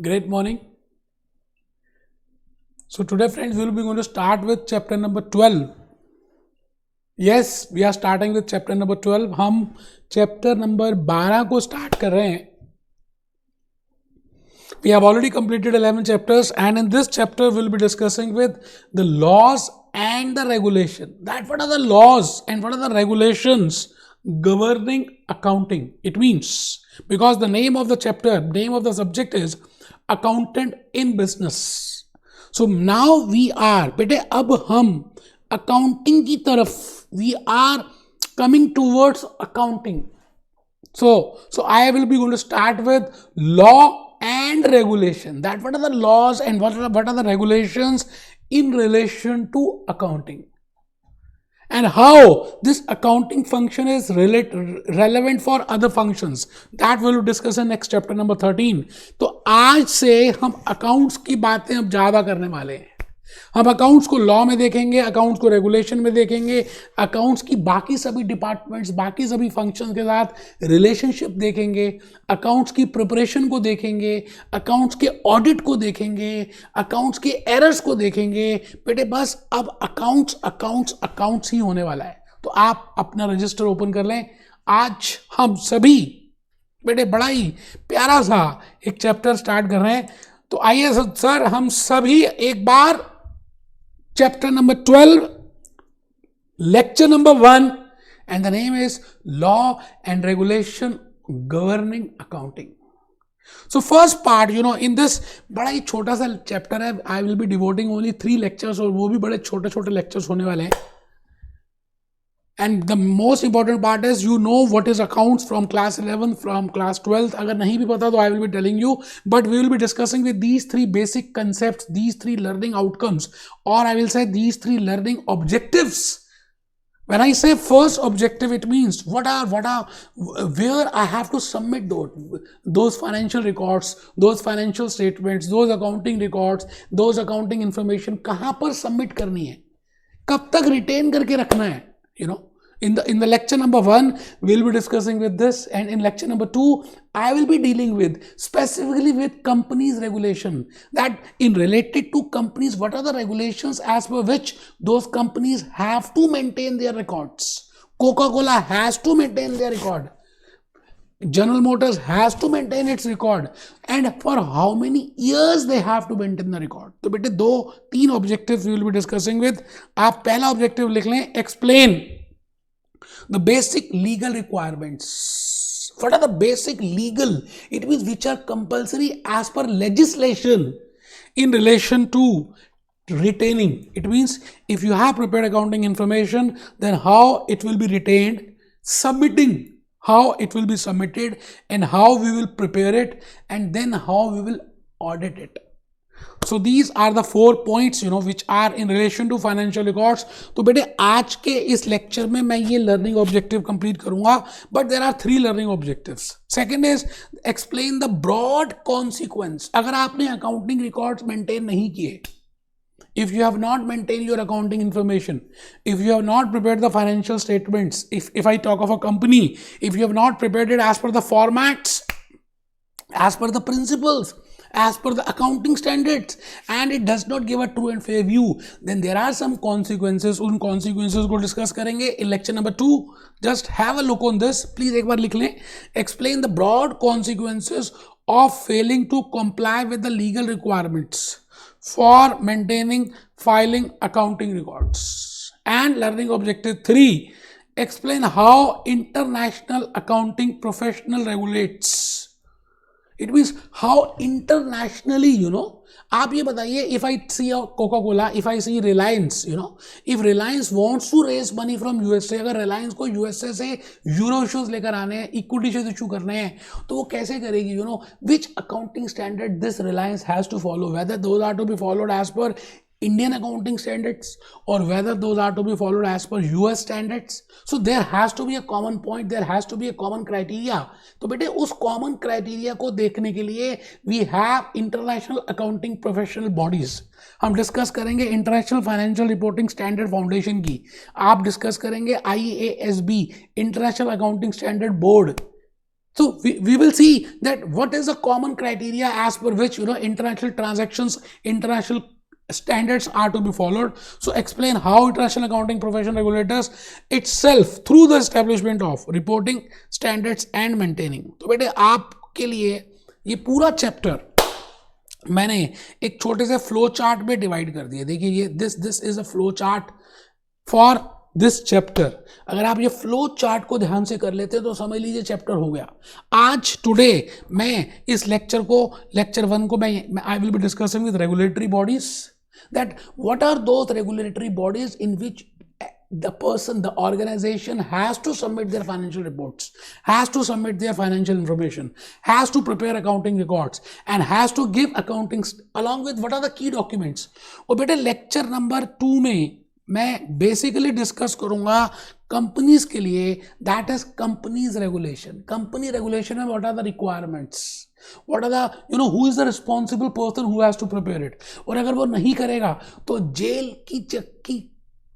Great morning. So today friends we will be going to start with chapter number 12. Yes, we are starting with chapter number 12. हम chapter number 12 को start कर रहे हैं. We have already completed 11 chapters and in this chapter we will be discussing with the laws and the regulation. That what are the laws and what are the regulations governing accounting? It means because the name of the chapter, name of the subject is accountant in business. So now we are, बेटे अब हम accounting की तरफ, we are coming towards accounting. So I will be going to start with law and regulation. That what are the laws and what are the regulations in relation to accounting, and how this accounting function is relevant for other functions. That we will discuss in next chapter number 13. तो आज से हम accounts की बातें अब ज़्यादा करने वाले हैं. हम अकाउंट्स को लॉ में देखेंगे, अकाउंट्स को रेगुलेशन में देखेंगे, अकाउंट्स की बाकी सभी डिपार्टमेंट्स, बाकी सभी फंक्शंस के साथ रिलेशनशिप देखेंगे, अकाउंट्स की प्रिपरेशन को देखेंगे, अकाउंट्स के ऑडिट को देखेंगे, अकाउंट्स के एरर्स को देखेंगे. बेटे बस अब अकाउंट्स अकाउंट्स अकाउंट्स ही होने वाला है. तो आप अपना रजिस्टर ओपन कर लें. आज हम सभी बेटे बड़ा ही प्यारा सा एक चैप्टर स्टार्ट कर रहे हैं. तो आइए सर हम सभी एक बार chapter number 12, lecture number 1, and the name is law and regulation governing accounting. So first part, in this बड़ा ही छोटा सा chapter है, I will be devoting only 3 lectures और वो भी बड़े छोटे छोटे lectures होने वाले हैं. And the most important part is what is accounts from class 11, from class 12. अगर नहीं भी पता तो I will be telling you, but we will be discussing with these 3 basic concepts, these 3 learning outcomes, or I will say these 3 learning objectives. When I say first objective, it means where I have to submit those financial records, those financial statements, those accounting records, those accounting information कहाँ पर submit करनी है, कब तक retain करके रखना है. In the lecture number 1 we'll be discussing with this, and in lecture number 2 I will be dealing with specifically with companies regulation, that in related to companies what are the regulations as per which those companies have to maintain their records. Coca-Cola has to maintain their record, General Motors has to maintain its record, and for how many years they have to maintain the record. तो बेटे 2-3 objectives we will be discussing with. आप पहला objective लिख लें, explain the basic legal requirements. What are the basic legal? It means which are compulsory as per legislation in relation to retaining. It means if you have prepared accounting information, then how it will be retained, submitting, how it will be submitted, and how we will prepare it, and then how we will audit it. So these are the 4 points which are in relation to financial records. तो बेटे आज के इस lecture में मैं ये learning objective complete करूंगा, but there are 3 learning objectives. Second is explain the broad consequence. अगर आपने अकाउंटिंग रिकॉर्ड्स मेंटेन नहीं किए, if you have not maintained your accounting information, if you have not prepared the financial statements, if I talk of a company, if you have not prepared it as per the formats, as per the principles, as per the accounting standards, and it does not give a true and fair view, then there are some consequences. उन consequences को discuss करेंगे in lecture number 2. Just have a look on this. Please एक बार लिख लें. Explain the broad consequences of failing to comply with the legal requirements for maintaining, filing accounting records. And learning objective 3, explain how international accounting professional regulates. It means how internationally, आप ये बताइए, if I see a Coca-Cola, if I see Reliance, if Reliance wants to raise money from USA, अगर Reliance को USA से euro issues लेकर आने हैं, equity share issue करने हैं, तो वो कैसे करेगी? Which accounting standard this Reliance has to follow, whether those are to be followed as per Indian accounting standards or whether those are to be followed as per US standards. So there has to be a common point, there has to be a common criteria. तो बेटे उस common criteria को देखने के लिए we have international accounting professional bodies. हम discuss करेंगे international financial reporting standard foundation की, आप डिस्कस करेंगे IASB international accounting standard board, So we will see that what is the common criteria as per which international transactions, international standards are to be followed. So explain how international accounting profession regulators itself through the establishment of reporting standards and maintaining. तो बेटे आपके लिए ये पूरा chapter मैंने एक छोटे से फ्लो चार्ट में डिवाइड कर दिया. देखिए ये this is a flow chart for this chapter. अगर आप ये फ्लो चार्ट को ध्यान से कर लेते हैं तो समझ लीजिए चैप्टर हो गया. आज टुडे मैं इस लेक्चर 1 को मैं I will be discussing with regulatory bodies, that what are those regulatory bodies in which the organization has to submit their financial reports, has to submit their financial information, has to prepare accounting records and has to give accounting along with what are the key documents. और बेटे lecture number 2 में मैं basically discuss करूंगा companies के लिए, that is companies regulation. Company regulation में what are the requirements, what are the who is the responsible person who has to prepare it. और अगर वो नहीं करेगा तो जेल की चक्की,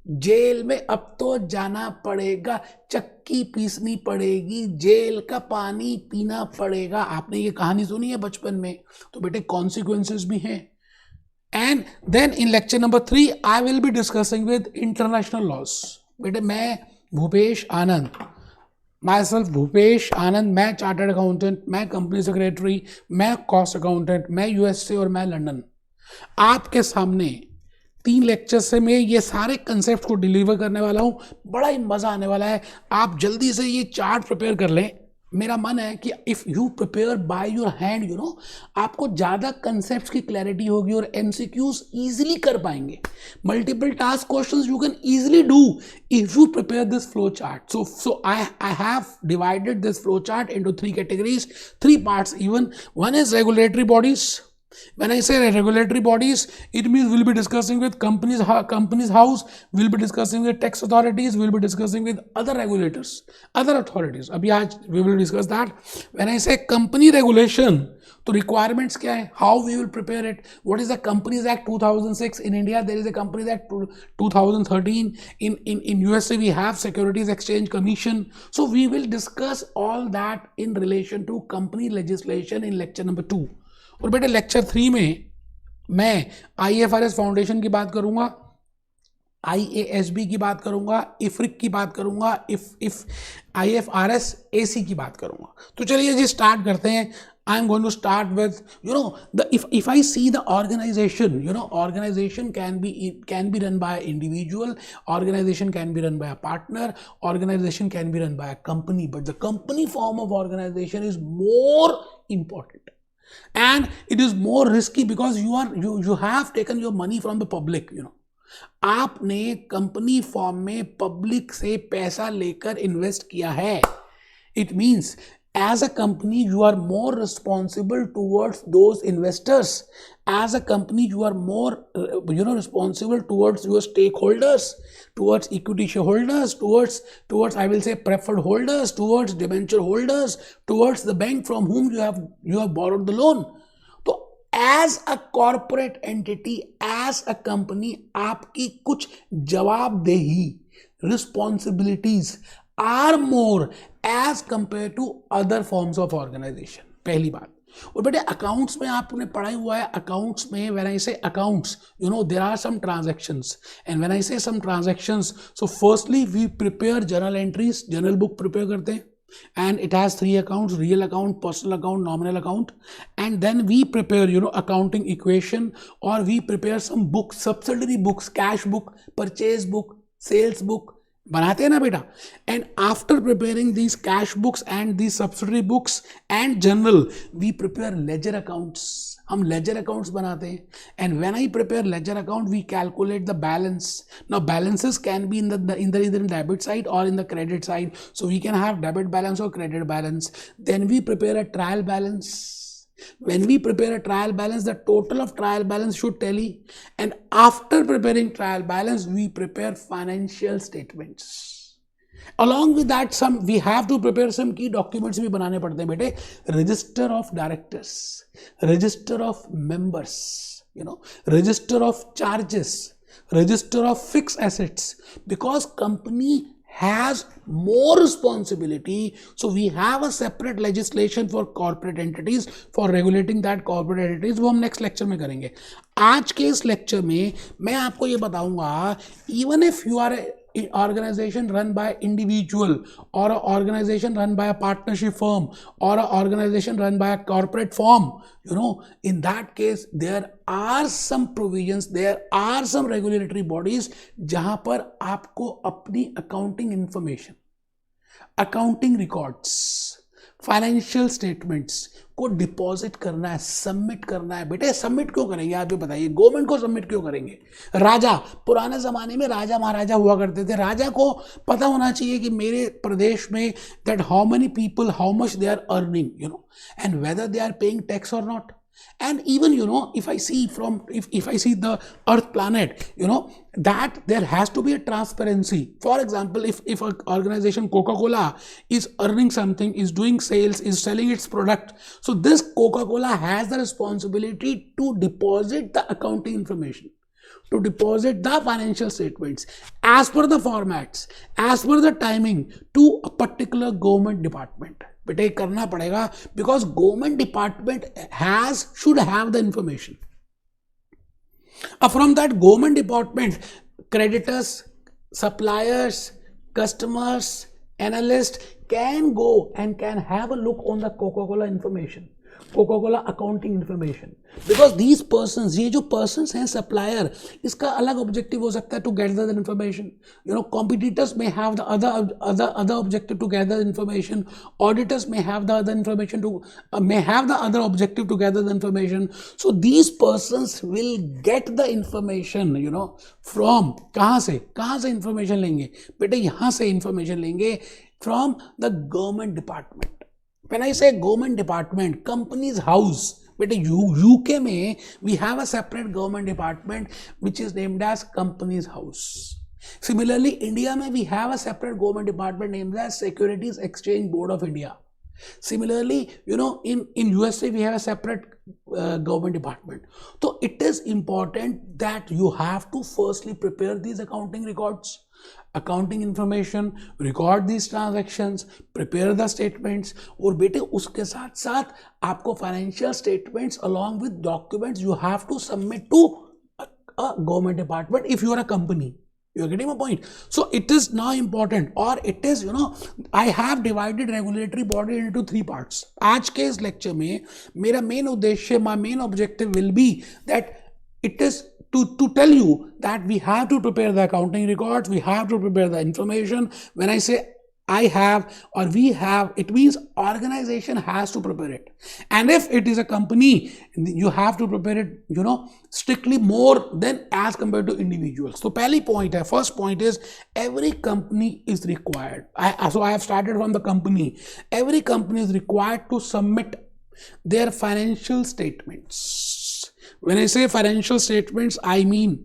जेल में अब तो जाना पड़ेगा, चक्की पीसनी पड़ेगी, जेल का पानी पीना पड़ेगा. आपने ये कहानी सुनी है बचपन में, तो बेटे कॉन्सिक्वेंसेस भी हैं. And then in lecture number 3 I will be discussing with international laws. बेटे मैं भूपेश आनंद, myself भूपेश आनंद, मैं चार्टर्ड अकाउंटेंट, मैं कंपनी सेक्रेटरी, मैं कॉस्ट अकाउंटेंट, मैं यूएसए और मैं लंदन. आपके सामने 3 लेक्चर से मैं ये सारे कंसेप्ट को डिलीवर करने वाला हूँ. बड़ा ही मज़ा आने वाला है. आप जल्दी से ये चार्ट प्रिपेयर कर लें. मेरा मन है कि if you prepare by your hand आपको ज़्यादा कंसेप्ट की क्लैरिटी होगी और एमसीक्यूज ईजिली कर पाएंगे. Multiple task questions you can easily do if you prepare this flow chart. So I have divided this flow chart into 3 categories, 3 parts even. One is regulatory bodies. When I say regulatory bodies, it means we'll be discussing with companies house, we'll be discussing with tax authorities, we'll be discussing with other regulators, other authorities. Abhi aaj we will discuss that. When I say company regulation, तो requirements क्या है, how we will prepare it, what is the Companies Act 2006 in India, there is a Companies Act 2013 in USA we have Securities Exchange Commission. So we will discuss all that in relation to company legislation in lecture number 2. और बेटे lecture 3 में मैं IFRS foundation की बात करूंगा, IASB की बात करूंगा, IFRIC की बात करूंगा, IFRS AC की बात करूंगा. तो चलिए जी स्टार्ट करते हैं. I am going to start with if I see the organization, organization can be run by an individual, organization can be run by a partner, organization can be run by a company, but the company form of organization is more important. And it is more risky because you have taken your money from the public. आपने company form में public से पैसा लेकर invest किया है. It means as a company you are more responsible towards those investors. As a company you are more responsible towards your stakeholders, towards equity shareholders, towards I will say preferred holders, towards debenture holders, towards the bank from whom you have borrowed the loan. तो as a corporate entity, as a company, आपकी कुछ जवाबदेही, responsibilities are more as compared to other forms of organization. पहली बात. और बेटे accounts में आपने पढ़ा हुआ है, अकाउंट्स में when I say accounts there are some transactions, and when I say some transactions, so firstly we prepare journal entries, journal book prepare करते हैं, and it has 3 accounts: real account, personal account, nominal account. And then we prepare accounting equation, or we prepare some books, subsidiary books, cash book, purchase book, sales book, बनाते हैं ना बेटा. And after preparing these cash books and these subsidiary books and journal, we prepare ledger accounts. हम ledger accounts बनाते हैं. And when I prepare ledger account we calculate the balance. Now balances can be in the debit side और in the credit side. So we can have debit balance और credit balance. Then we prepare a trial balance. When we prepare a trial balance, the total of trial balance should tally. And after preparing trial balance, we prepare financial statements. Along with that, we have to prepare some key documents भी बनाने पड़ते हैं बेटे. Register of directors, register of members, register of charges, register of fixed assets. Because company has more responsibility. So we have a separate legislation for corporate entities for regulating that corporate entities. वो हम next lecture में करेंगे. आज के इस lecture में मैं आपको ये बताऊंगा, even if you are a organization run by individual or an organization run by a partnership firm or an organization run by a corporate firm, you know, in that case there are some provisions, there are some regulatory bodies जहां पर आपको अपनी accounting information, accounting records, financial statements को deposit करना है, submit करना है. बेटे सबमिट क्यों करेंगे आप ये बताइए, गवर्नमेंट को सबमिट क्यों करेंगे? राजा, पुराने जमाने में राजा महाराजा हुआ करते थे, राजा को पता होना चाहिए कि मेरे प्रदेश में that how many people, how much they are earning, you know, and whether they are paying tax और not. And even, you know, if I see the earth planet, you know, that there has to be a transparency. For example, if an organization Coca-Cola is earning something, is doing sales, is selling its product, so this Coca-Cola has the responsibility to deposit the accounting information, to deposit the financial statements as per the formats, as per the timing to a particular government department. बेटे करना पड़ेगा, because government department should have the information. From that government department, creditors, suppliers, customers, analysts can go and can have a look on the Coca-Cola information, Coca-Cola accounting information, because these persons, ये जो persons हैं supplier, इसका अलग objective हो सकता है to gather the information. You know, competitors may have the other objective to gather the information. Auditors may have the other information to may have the other objective to gather the information. So these persons will get the information, you know, from कहाँ से information लेंगे? बेटे यहाँ से information लेंगे from the government department. When I say government department, company's house, बेटे UK में we have a separate government department which is named as company's house. Similarly, India में we have a separate government department named as Securities Exchange Board of India. Similarly, you know, in USA we have a separate government department. So it is important that you have to firstly prepare these accounting records, accounting information, record these transactions, prepare the statements. और बेटे उसके साथ साथ आपको financial statements along with documents you have to submit to a government department if you are a company. You are getting my point? So it is now important, or it is, you know, I have divided regulatory body into 3 parts. आज के इस lecture में मेरा main उद्देश्य, my main objective will be that it is to tell you that we have to prepare the accounting records, we have to prepare the information. When I say I have or we have, it means organization has to prepare it. And if it is a company, you have to prepare it, you know, strictly more than as compared to individuals. So pehli point hai, first point is every company is required. So I have started from the company. Every company is required to submit their financial statements. When I say financial statements, I mean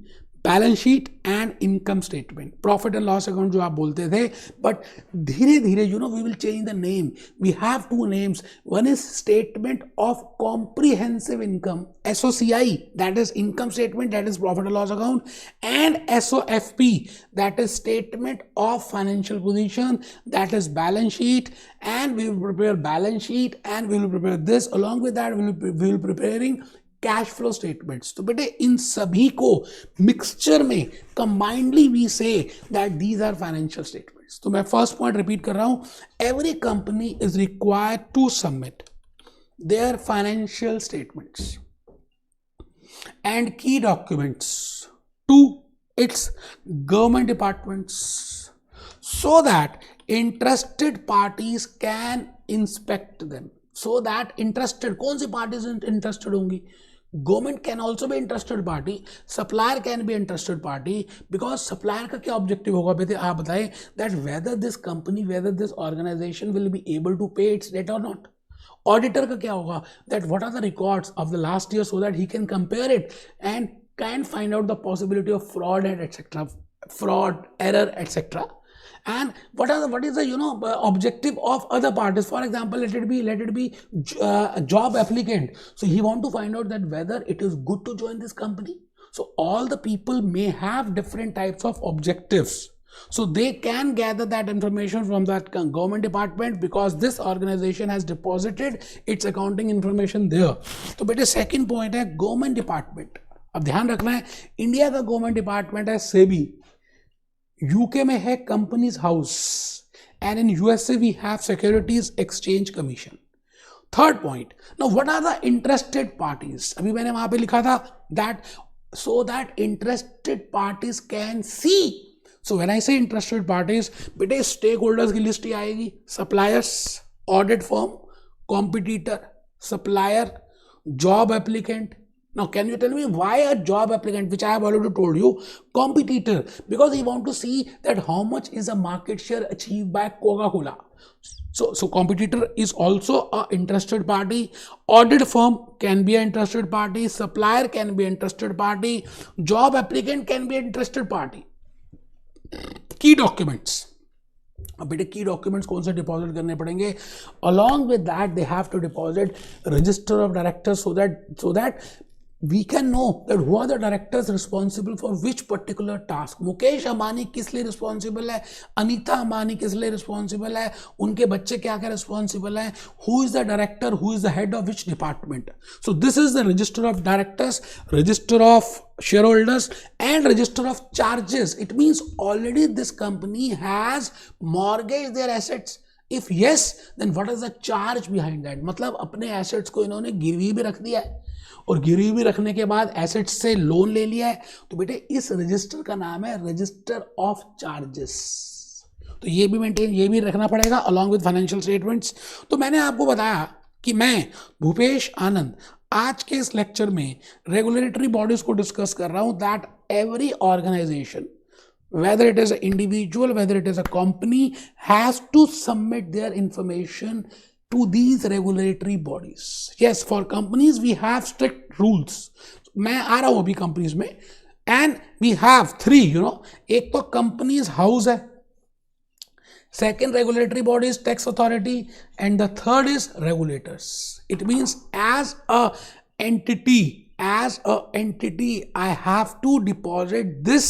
balance sheet and income statement, profit and loss account जो आप बोलते थे, but धीरे धीरे you know we will change the name. We have 2 names. One is statement of comprehensive income, SOCI, that is income statement, that is profit and loss account, and SOFP, that is statement of financial position, that is balance sheet, and we will prepare balance sheet and we will prepare this. Along with that we will preparing cash flow statements. तो बेटे इन सभी को mixture में combinedly we say that these are financial statements. तो मैं first point repeat कर रहा हूं, every company is required to submit their financial statements and key documents to its government departments so that interested parties can inspect them. So that interested, कौन सी parties interested होंगी? Government can also be interested party, supplier can be interested party, because supplier का क्या objective होगा बेटे आप बताएं, that whether this company, whether this organization will be able to pay its debt or not. Auditor का क्या होगा, that what are the records of the last year so that he can compare it and can find out the possibility of fraud and etc. fraud, error, etc. And what is the you know objective of other parties? For example, let it be a job applicant, so he want to find out that whether it is good to join this company. So all the people may have different types of objectives. So they can gather that information from that government department because this organization has deposited its accounting information there. तो बेटे second point है government department. अब ध्यान रखना है India का government department है SEBI, UK में है companies house, and in USA we have securities exchange commission. Third point, now what are the interested parties. अभी मैंने वहां पे लिखा था that so that interested parties can see. So when I say interested parties, बेटे stakeholders की list ही आएगी, suppliers, audit firm, competitor, supplier, job applicant. Now can you tell me why a job applicant, which I have already told you, competitor, because he want to see that how much is the market share achieved by Coca-Cola. So competitor is also a interested party. Audit firm can be an interested party. Supplier can be an interested party. Job applicant can be an interested party. Key documents. अब बेटे की documents कौन से deposit करने पड़ेंगे? Along with that they have to deposit register of directors so that we can know that who are the directors responsible for which particular task. Mukesh Ambani किस लिए responsible है, अनीता अंबानी किस लिए रिस्पॉन्सिबल है, उनके बच्चे क्या क्या रिस्पॉन्सिबल है, who is the director, who is the head of which department. So this is the register of directors, register of shareholders, and register of charges. It means already this company has mortgaged their assets. If yes, then what is the charge behind that? मतलब अपने assets को इन्होंने गिरवी भी रख दिया है और गिरवी भी रखने के बाद एसेट्स से लोन ले लिया है. तो बेटे इस रजिस्टर का नाम है रजिस्टर ऑफ चार्जेस. तो ये भी मेंटेन, ये भी रखना पड़ेगा अलॉन्ग विद फाइनेंशियल स्टेटमेंट्स. तो मैंने आपको बताया कि मैं भूपेश आनंद आज के इस लेक्चर में रेगुलेटरी बॉडीज को डिस्कस कर रहा हूं that every organization, whether it is an individual, whether it is a company, has to submit their information to these regulatory bodies. Yes, for companies we have strict rules. मैं आ रहा हूं अभी companies में, and we have three, एक तो companies house है, second regulatory body is tax authority, and the third is regulators. It means as a entity, I have to deposit this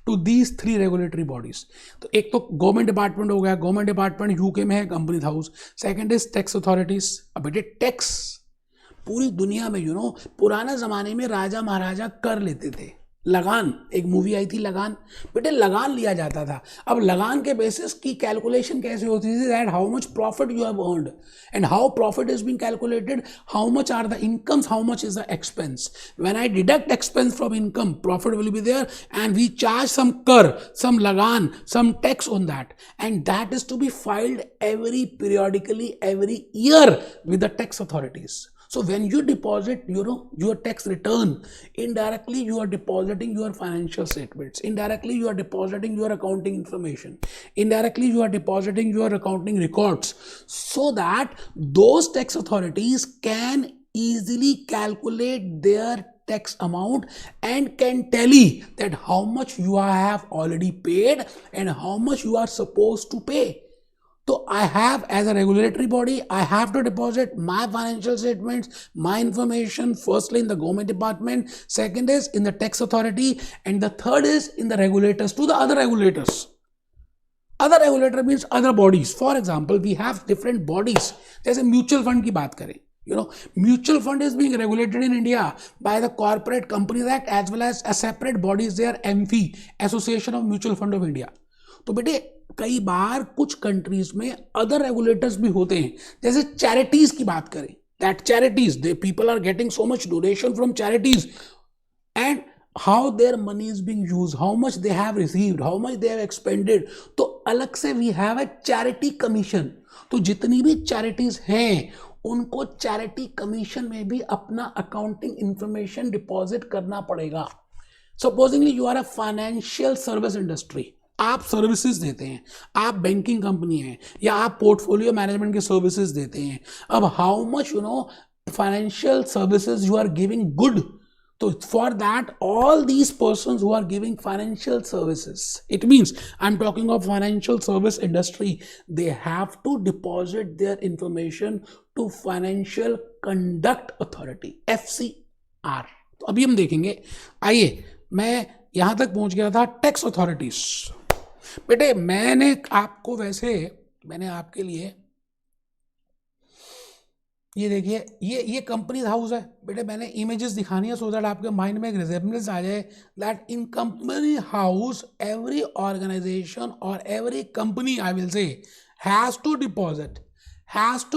to these three regulatory bodies. तो एक तो government department हो गया, government department UK में है, company house. Second is tax authorities. अब बेटे tax पूरी दुनिया में पुराने जमाने में राजा महाराजा कर लेते थे. लगान, एक मूवी आई थी लगान, बेटे लगान लिया जाता था. अब लगान के बेसिस की कैलकुलेशन कैसे होती थी, that how much profit you have earned and how profit is being calculated, how much are the incomes, how much is the expense. When I deduct expense from income, profit will be there and we charge some कर, some लगान, some tax on that, and that is to be filed every periodically every year with the tax authorities. So when you deposit, your tax return, indirectly you are depositing your financial statements. Indirectly you are depositing your accounting information. Indirectly you are depositing your accounting records, so that those tax authorities can easily calculate their tax amount and can tally that how much you have already paid and how much you are supposed to pay. So I have, as a regulatory body, I have to deposit my financial statements, my information, firstly in the government department, second is in the tax authority, and the third is in the regulators, to the other regulators. Other regulator means other bodies. For example, we have different bodies. जैसे mutual fund की बात करें, mutual fund is being regulated in India by the Corporate Companies Act, as well as a separate body is there, AMFI, Association of Mutual Fund of India. तो बेटे कई बार कुछ countries में other regulators भी होते हैं. जैसे चैरिटीज की बात करें, that charities, they people are getting so much donation from charities, and how their money is being used, how much they have received, how much they have expended. तो अलग से we have a charity commission. तो जितनी भी charities हैं उनको charity commission में भी अपना अकाउंटिंग इंफॉर्मेशन डिपॉजिट करना पड़ेगा. Supposingly you are a financial service industry, आप सर्विसेज देते हैं, आप बैंकिंग कंपनी हैं या आप पोर्टफोलियो मैनेजमेंट के सर्विसेज देते हैं. अब how much financial services you are giving good. तो for that all these persons who are giving financial services, it means I am talking of financial service industry, they have to deposit their information to financial conduct authority, FCR. तो अभी हम देखेंगे, आइए मैं यहां तक पहुंच गया था टैक्स अथॉरिटीज. बेटे मैंने आपके लिए ये देखिए, ये कंपनी हाउस है बेटे, मैंने इमेजेस दिखानी है सो दैट आपके माइंड में एक रिजेम्बलेंस आ जाए that in company house every organisation और every company I will say has to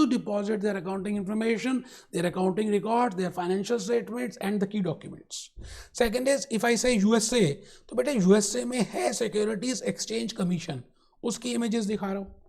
deposit their accounting information, their accounting records, their financial statements and the key documents. Second is if I say USA, तो बेटे USA में है securities exchange commission, उसकी images दिखा रहा हूँ.